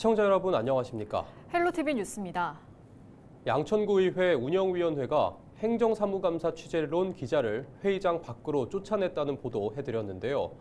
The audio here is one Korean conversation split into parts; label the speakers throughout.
Speaker 1: 시청자 여러분 안녕하십니까?
Speaker 2: 헬로티비 뉴스입니다.
Speaker 1: 양천구의회 운영위원회가 행정사무감사 취재를 온 기자를 회의장 밖으로 쫓아냈다는 보도 해드렸는데요.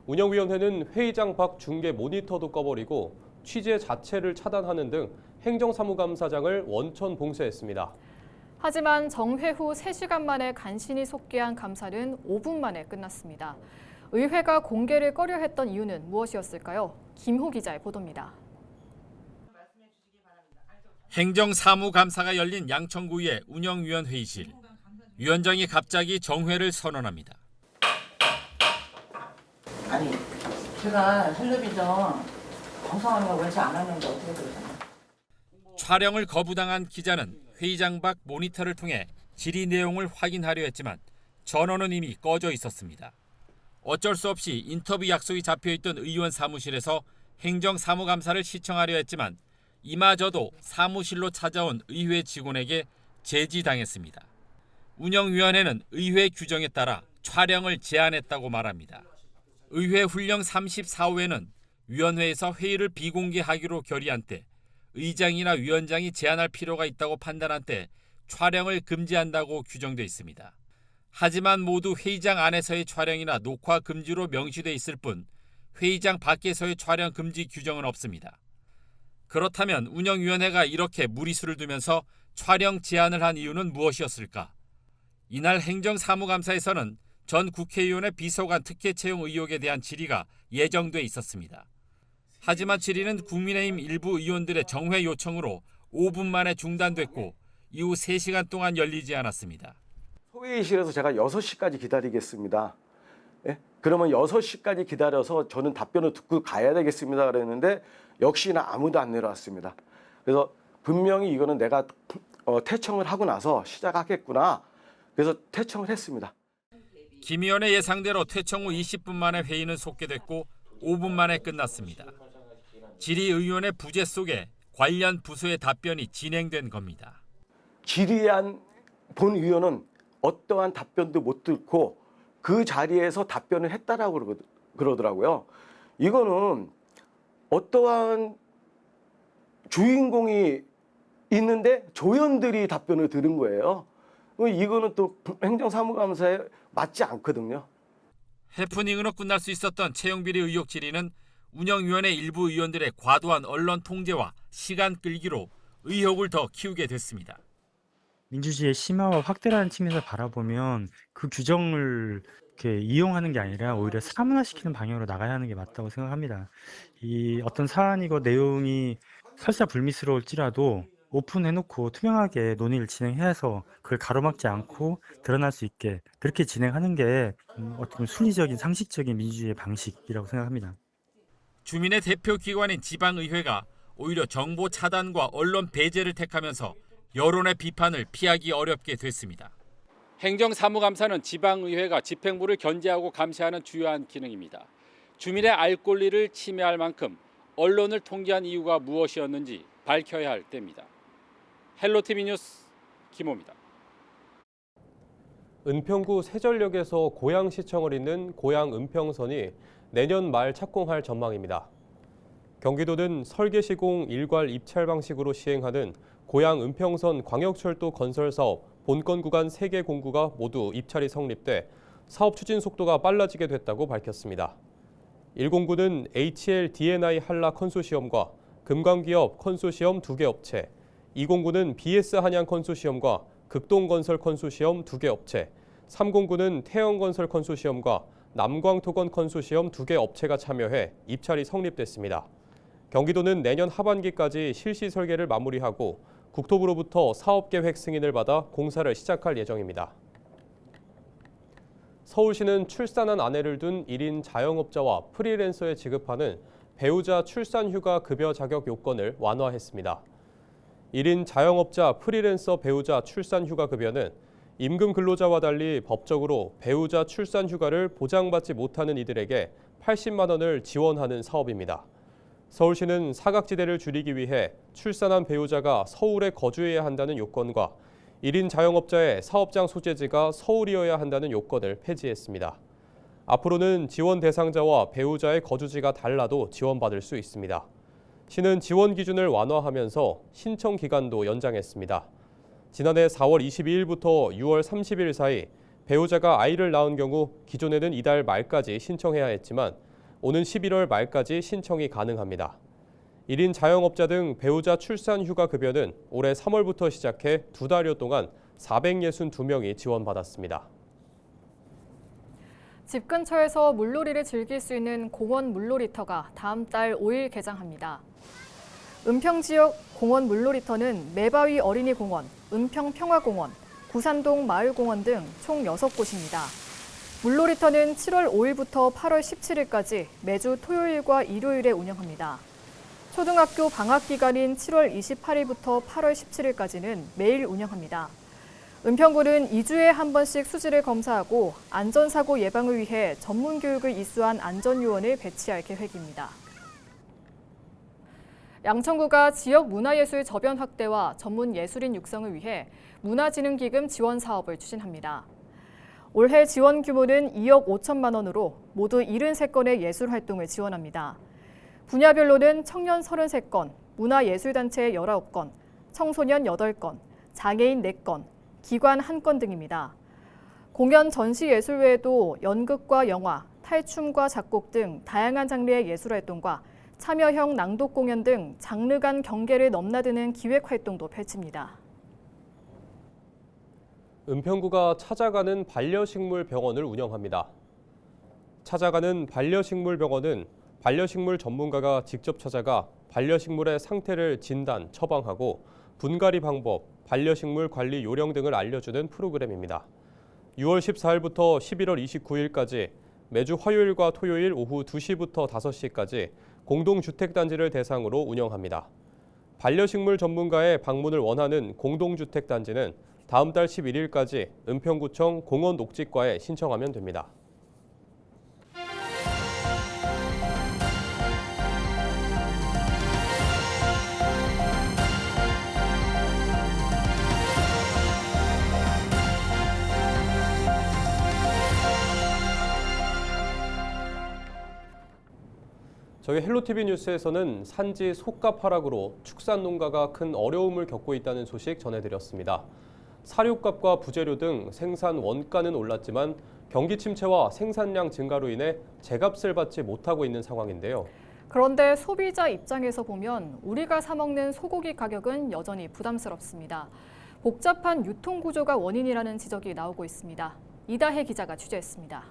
Speaker 1: 운영위원회는 회의장 밖 중계 모니터도 꺼버리고 취재 자체를 차단하는 등 행정사무감사장을 원천 봉쇄했습니다.
Speaker 2: 하지만 정회 후 3시간 만에 간신히 속개한 감사는 5분 만에 끝났습니다. 의회가 공개를 꺼려했던 이유는 무엇이었을까요? 김호 기자의 보도입니다.
Speaker 3: 행정사무감사가 열린 양천구의 운영위원 회의실. 위원장이 갑자기 정회를 선언합니다.
Speaker 4: 아니, 제가 텔레비전 방송하는 거 원치 안 하는데 어떻게 그러잖아요.
Speaker 3: 촬영을 거부당한 기자는 회의장 밖 모니터를 통해 질의 내용을 확인하려 했지만 전원은 이미 꺼져 있었습니다. 어쩔 수 없이 인터뷰 약속이 잡혀있던 의원 사무실에서 행정사무감사를 시청하려 했지만 이마저도 사무실로 찾아온 의회 직원에게 제지당했습니다. 운영위원회는 의회 규정에 따라 촬영을 제한했다고 말합니다. 의회 훈령 34호에는 위원회에서 회의를 비공개하기로 결의한 때 의장이나 위원장이 제한할 필요가 있다고 판단한 때 촬영을 금지한다고 규정돼 있습니다. 하지만 모두 회의장 안에서의 촬영이나 녹화 금지로 명시돼 있을 뿐 회의장 밖에서의 촬영 금지 규정은 없습니다. 그렇다면 운영위원회가 이렇게 무리수를 두면서 촬영 제한을 한 이유는 무엇이었을까? 이날 행정사무감사에서는 전 국회의원의 비서관 특혜 채용 의혹에 대한 질의가 예정돼 있었습니다. 하지만 질의는 국민의힘 일부 의원들의 정회 요청으로 5분 만에 중단됐고 이후 3시간 동안 열리지 않았습니다.
Speaker 5: 소회의실에서 제가 6시까지 기다리겠습니다. 예? 그러면 6시까지 기다려서 저는 답변을 듣고 가야 되겠습니다. 그랬는데 역시나 아무도 안 내려왔습니다. 그래서 분명히 이거는 내가 퇴청을 하고 나서 시작하겠구나. 그래서 퇴청을 했습니다.
Speaker 3: 김 의원의 예상대로 퇴청 후 20분 만에 회의는 속개됐고 5분 만에 끝났습니다. 질의의원의 부재 속에 관련 부서의 답변이 진행된 겁니다.
Speaker 5: 질의한 본 의원은 어떠한 답변도 못 듣고 그 자리에서 답변을 했다라고 그러더라고요. 이거는 어떠한 주인공이 있는데 조연들이 답변을 들은 거예요. 이거는 또 행정사무감사에 맞지 않거든요.
Speaker 3: 해프닝으로 끝날 수 있었던 채용비리 의혹 질의는 운영위원회 일부 의원들의 과도한 언론 통제와 시간 끌기로 의혹을 더 키우게 됐습니다.
Speaker 6: 민주주의의 심화와 확대라는 측면에서 바라보면 그 규정을 이렇게 이용하는 게 아니라 오히려 사문화시키는 방향으로 나가야 하는 게 맞다고 생각합니다. 이 어떤 사안이고 내용이 설사 불미스러울지라도 오픈해놓고 투명하게 논의를 진행해서 그걸 가로막지 않고 드러날 수 있게 그렇게 진행하는 게 어떤 순리적인 상식적인 민주주의의 방식이라고 생각합니다.
Speaker 3: 주민의 대표 기관인 지방의회가 오히려 정보 차단과 언론 배제를 택하면서 여론의 비판을 피하기 어렵게 됐습니다. 행정사무감사는 지방의회가 집행부를 견제하고 감시하는 주요한 기능입니다. 주민의 알 권리를 침해할 만큼 언론을 통제한 이유가 무엇이었는지 밝혀야 할 때입니다. 헬로티비 뉴스 김호입니다.
Speaker 1: 은평구 세전역에서 고양시청을 잇는 고양은평선이 내년 말 착공할 전망입니다. 경기도는 설계 시공 일괄 입찰 방식으로 시행하는 고양은평선 광역철도 건설 사업 본건 구간 3개 공구가 모두 입찰이 성립돼 사업 추진 속도가 빨라지게 됐다고 밝혔습니다. 1공구는 HL-D&I 한라 컨소시엄과 금강기업 컨소시엄 2개 업체, 2공구는 BS 한양 컨소시엄과 극동건설 컨소시엄 2개 업체, 3공구는 태영건설 컨소시엄과 남광토건 컨소시엄 2개 업체가 참여해 입찰이 성립됐습니다. 경기도는 내년 하반기까지 실시 설계를 마무리하고 국토부로부터 사업계획 승인을 받아 공사를 시작할 예정입니다. 서울시는 출산한 아내를 둔 1인 자영업자와 프리랜서에 지급하는 배우자 출산휴가 급여 자격 요건을 완화했습니다. 1인 자영업자 프리랜서 배우자 출산휴가 급여는 임금 근로자와 달리 법적으로 배우자 출산휴가를 보장받지 못하는 이들에게 80만 원을 지원하는 사업입니다. 서울시는 사각지대를 줄이기 위해 출산한 배우자가 서울에 거주해야 한다는 요건과 1인 자영업자의 사업장 소재지가 서울이어야 한다는 요건을 폐지했습니다. 앞으로는 지원 대상자와 배우자의 거주지가 달라도 지원받을 수 있습니다. 시는 지원 기준을 완화하면서 신청 기간도 연장했습니다. 지난해 4월 22일부터 6월 30일 사이 배우자가 아이를 낳은 경우 기존에는 이달 말까지 신청해야 했지만 오는 11월 말까지 신청이 가능합니다. 1인 자영업자 등 배우자 출산 휴가 급여는 올해 3월부터 시작해 2달여 동안 462명이 지원받았습니다. 집
Speaker 2: 근처에서 물놀이를 즐길 수 있는 공원 물놀이터가 다음 달 5일 개장합니다. 은평 지역 공원 물놀이터는 매바위 어린이공원, 은평평화공원, 구산동 마을공원 등 총 6곳입니다. 물놀이터는 7월 5일부터 8월 17일까지 매주 토요일과 일요일에 운영합니다. 초등학교 방학 기간인 7월 28일부터 8월 17일까지는 매일 운영합니다. 은평구는 2주에 한 번씩 수질을 검사하고 안전사고 예방을 위해 전문 교육을 이수한 안전요원을 배치할 계획입니다. 양천구가 지역 문화예술 저변 확대와 전문 예술인 육성을 위해 문화진흥기금 지원 사업을 추진합니다. 올해 지원 규모는 2억 5천만 원으로 모두 73건의 예술 활동을 지원합니다. 분야별로는 청년 33건, 문화예술단체 19건, 청소년 8건, 장애인 4건, 기관 1건 등입니다. 공연 전시 예술 외에도 연극과 영화, 탈춤과 작곡 등 다양한 장르의 예술 활동과 참여형 낭독 공연 등 장르 간 경계를 넘나드는 기획 활동도 펼칩니다.
Speaker 1: 은평구가 찾아가는 반려식물 병원을 운영합니다. 찾아가는 반려식물 병원은 반려식물 전문가가 직접 찾아가 반려식물의 상태를 진단, 처방하고 분갈이 방법, 반려식물 관리 요령 등을 알려주는 프로그램입니다. 6월 14일부터 11월 29일까지 매주 화요일과 토요일 오후 2시부터 5시까지 공동주택단지를 대상으로 운영합니다. 반려식물 전문가의 방문을 원하는 공동주택단지는 다음 달 11일까지 은평구청 공원녹지과에 신청하면 됩니다. 저희 헬로티비 뉴스에서는 산지 속값 하락으로 축산 농가가 큰 어려움을 겪고 있다는 소식 전해드렸습니다. 사료값과 부재료 등 생산 원가는 올랐지만 경기 침체와 생산량 증가로 인해 제값을 받지 못하고 있는 상황인데요.
Speaker 2: 그런데 소비자 입장에서 보면 우리가 사 먹는 소고기 가격은 여전히 부담스럽습니다. 복잡한 유통 구조가 원인이라는 지적이 나오고 있습니다. 이다혜 기자가 취재했습니다.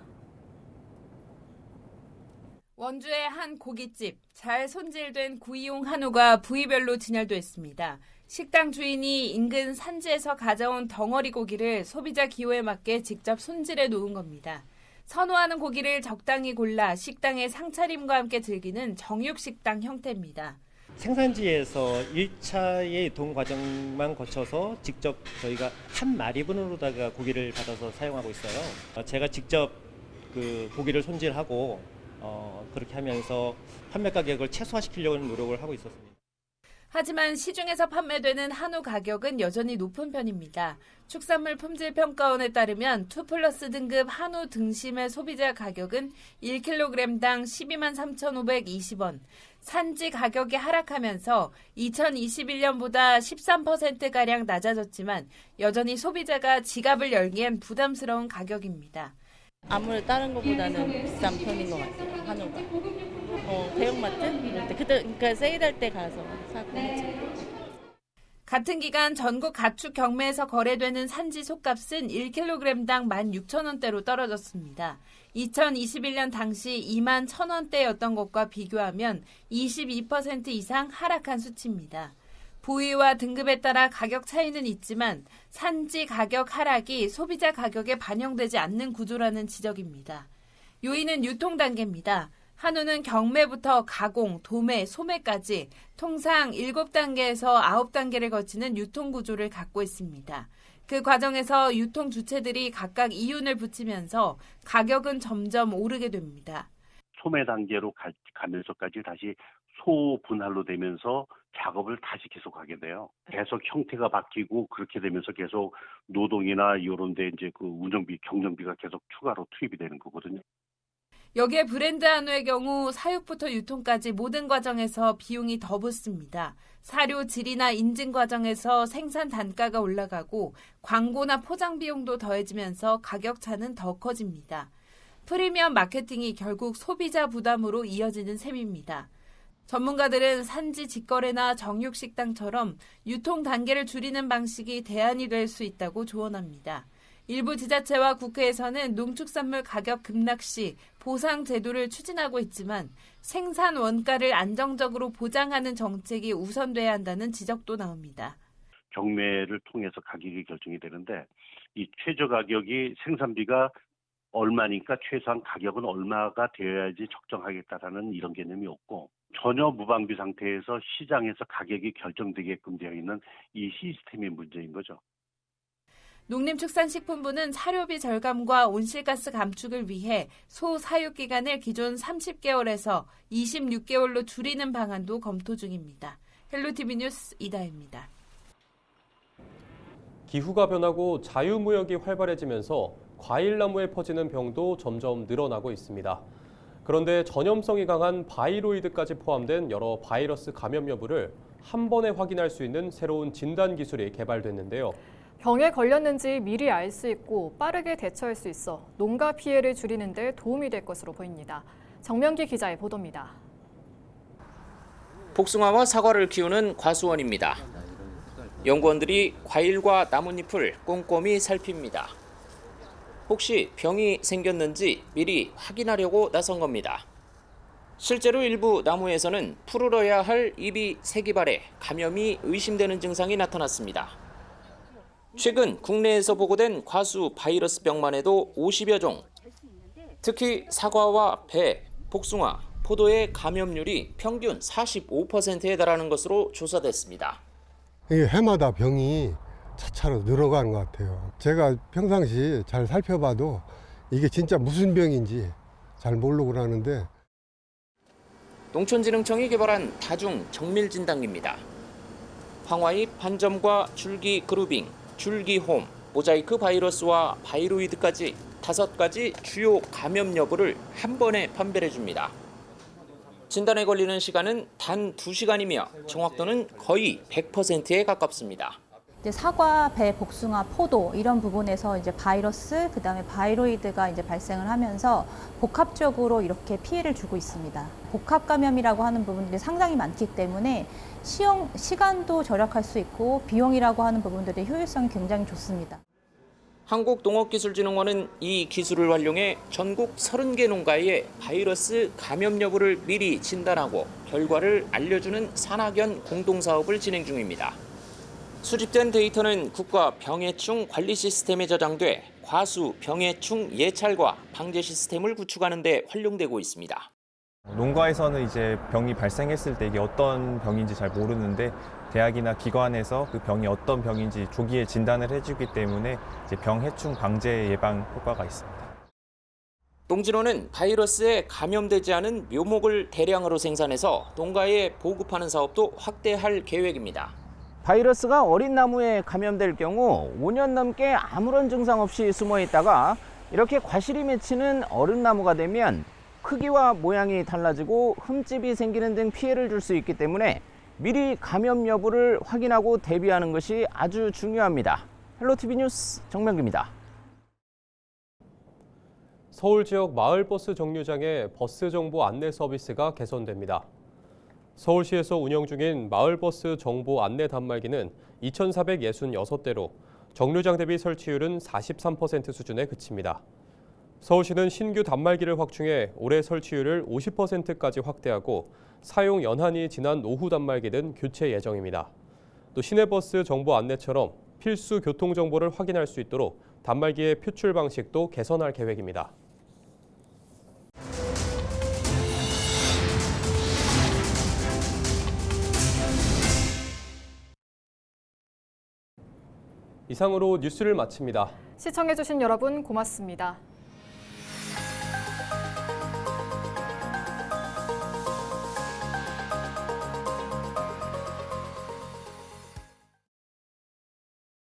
Speaker 7: 원주의 한 고깃집, 잘 손질된 구이용 한우가 부위별로 진열됐습니다. 식당 주인이 인근 산지에서 가져온 덩어리 고기를 소비자 기호에 맞게 직접 손질해 놓은 겁니다. 선호하는 고기를 적당히 골라 식당의 상차림과 함께 즐기는 정육식당 형태입니다.
Speaker 8: 생산지에서 1차의 유통 과정만 거쳐서 직접 저희가 한 마리분으로다가 고기를 받아서 사용하고 있어요. 제가 직접 그 고기를 손질하고 그렇게 하면서 판매 가격을 최소화시키려고 노력을 하고 있었습니다.
Speaker 7: 하지만 시중에서 판매되는 한우 가격은 여전히 높은 편입니다. 축산물 품질평가원에 따르면 2플러스 등급 한우 등심의 소비자 가격은 1kg당 12만 3,520원. 산지 가격이 하락하면서 2021년보다 13%가량 낮아졌지만 여전히 소비자가 지갑을 열기엔 부담스러운 가격입니다.
Speaker 9: 아무래도 다른 것보다는 비싼 편인 것 같아요, 한우가. 대형마트? 이럴 때, 그러니까 세일할 때 가서 사고 하지.
Speaker 7: 같은 기간 전국 가축 경매에서 거래되는 산지 속값은 1kg당 16,000원대로 떨어졌습니다. 2021년 당시 21,000원대였던 것과 비교하면 22% 이상 하락한 수치입니다. 부위와 등급에 따라 가격 차이는 있지만 산지 가격 하락이 소비자 가격에 반영되지 않는 구조라는 지적입니다. 요인은 유통 단계입니다. 한우는 경매부터 가공, 도매, 소매까지 통상 7단계에서 9단계를 거치는 유통 구조를 갖고 있습니다. 그 과정에서 유통 주체들이 각각 이윤을 붙이면서 가격은 점점 오르게 됩니다.
Speaker 10: 소매 단계로 가면서까지 다시 소분할로 되면서 작업을 다시 계속하게 돼요. 계속 형태가 바뀌고 그렇게 되면서 계속 노동이나 이런 데 이제 그 운영비, 경정비가 계속 추가로 투입이 되는 거거든요.
Speaker 7: 여기에 브랜드 한우의 경우 사육부터 유통까지 모든 과정에서 비용이 더 붙습니다. 사료 질이나 인증 과정에서 생산 단가가 올라가고 광고나 포장 비용도 더해지면서 가격 차는 더 커집니다. 프리미엄 마케팅이 결국 소비자 부담으로 이어지는 셈입니다. 전문가들은 산지 직거래나 정육식당처럼 유통 단계를 줄이는 방식이 대안이 될 수 있다고 조언합니다. 일부 지자체와 국회에서는 농축산물 가격 급락 시 보상 제도를 추진하고 있지만 생산 원가를 안정적으로 보장하는 정책이 우선돼야 한다는 지적도 나옵니다.
Speaker 10: 경매를 통해서 가격이 결정이 되는데 이 최저 가격이 생산비가 얼마니까 최소한 가격은 얼마가 되어야지 적정하겠다라는 이런 개념이 없고 전혀 무방비 상태에서 시장에서 가격이 결정되게끔 되어 있는 이 시스템이 문제인 거죠.
Speaker 7: 농림축산식품부는 사료비 절감과 온실가스 감축을 위해 소 사육 기간을 기존 30개월에서 26개월로 줄이는 방안도 검토 중입니다. 헬로티비 뉴스 이다혜입니다.
Speaker 1: 기후가 변하고 자유무역이 활발해지면서 과일나무에 퍼지는 병도 점점 늘어나고 있습니다. 그런데 전염성이 강한 바이로이드까지 포함된 여러 바이러스 감염 여부를 한 번에 확인할 수 있는 새로운 진단 기술이 개발됐는데요.
Speaker 2: 병에 걸렸는지 미리 알 수 있고 빠르게 대처할 수 있어 농가 피해를 줄이는 데 도움이 될 것으로 보입니다. 정명기 기자의 보도입니다.
Speaker 11: 복숭아와 사과를 키우는 과수원입니다. 연구원들이 과일과 나뭇잎을 꼼꼼히 살핍니다. 혹시 병이 생겼는지 미리 확인하려고 나선 겁니다. 실제로 일부 나무에서는 푸르러야 할 잎이 색이 바래 감염이 의심되는 증상이 나타났습니다. 최근 국내에서 보고된 과수 바이러스병만 해도 50여 종. 특히 사과와 배, 복숭아, 포도의 감염률이 평균 45%에 달하는 것으로 조사됐습니다.
Speaker 12: 이게 해마다 병이 차차로 늘어가는 것 같아요. 제가 평상시 잘 살펴봐도 이게 진짜 무슨 병인지 잘 모르고 그러는데.
Speaker 11: 농촌진흥청이 개발한 다중 정밀 진단기입니다. 황화잎 반점과 줄기 그루빙, 줄기홈, 모자이크 바이러스와 바이로이드까지 5가지 주요 감염 여부를 한 번에 판별해 줍니다. 진단에 걸리는 시간은 단 2시간이며 정확도는 거의 100%에 가깝습니다.
Speaker 13: 이제 사과, 배, 복숭아, 포도 이런 부분에서 이제 바이러스, 그다음에 바이로이드가 이제 발생을 하면서 복합적으로 이렇게 피해를 주고 있습니다. 복합 감염이라고 하는 부분들이 상당히 많기 때문에 시간도 절약할 수 있고 비용이라고 하는 부분들의 효율성이 굉장히 좋습니다.
Speaker 11: 한국농업기술진흥원은 이 기술을 활용해 전국 30개 농가의 바이러스 감염 여부를 미리 진단하고 결과를 알려주는 산학연 공동사업을 진행 중입니다. 수집된 데이터는 국가 병해충 관리 시스템에 저장돼 과수 병해충 예찰과 방제 시스템을 구축하는 데 활용되고 있습니다.
Speaker 14: 농가에서는 이제 병이 발생했을 때 이게 어떤 병인지 잘 모르는데 대학이나 기관에서 그 병이 어떤 병인지 조기에 진단을 해주기 때문에 이제 병해충 방제 예방 효과가 있습니다.
Speaker 11: 농진원은 바이러스에 감염되지 않은 묘목을 대량으로 생산해서 농가에 보급하는 사업도 확대할 계획입니다.
Speaker 15: 바이러스가 어린 나무에 감염될 경우 5년 넘게 아무런 증상 없이 숨어 있다가 이렇게 과실이 맺히는 어른 나무가 되면 크기와 모양이 달라지고 흠집이 생기는 등 피해를 줄 수 있기 때문에 미리 감염 여부를 확인하고 대비하는 것이 아주 중요합니다. 헬로티비 뉴스 정명기입니다.
Speaker 1: 서울 지역 마을버스 정류장의 버스 정보 안내 서비스가 개선됩니다. 서울시에서 운영 중인 마을버스 정보 안내 단말기는 2,466대로 정류장 대비 설치율은 43% 수준에 그칩니다. 서울시는 신규 단말기를 확충해 올해 설치율을 50%까지 확대하고 사용 연한이 지난 노후 단말기는 교체 예정입니다. 또 시내버스 정보 안내처럼 필수 교통 정보를 확인할 수 있도록 단말기의 표출 방식도 개선할 계획입니다. 이상으로 뉴스를 마칩니다.
Speaker 2: 시청해주신 여러분 고맙습니다.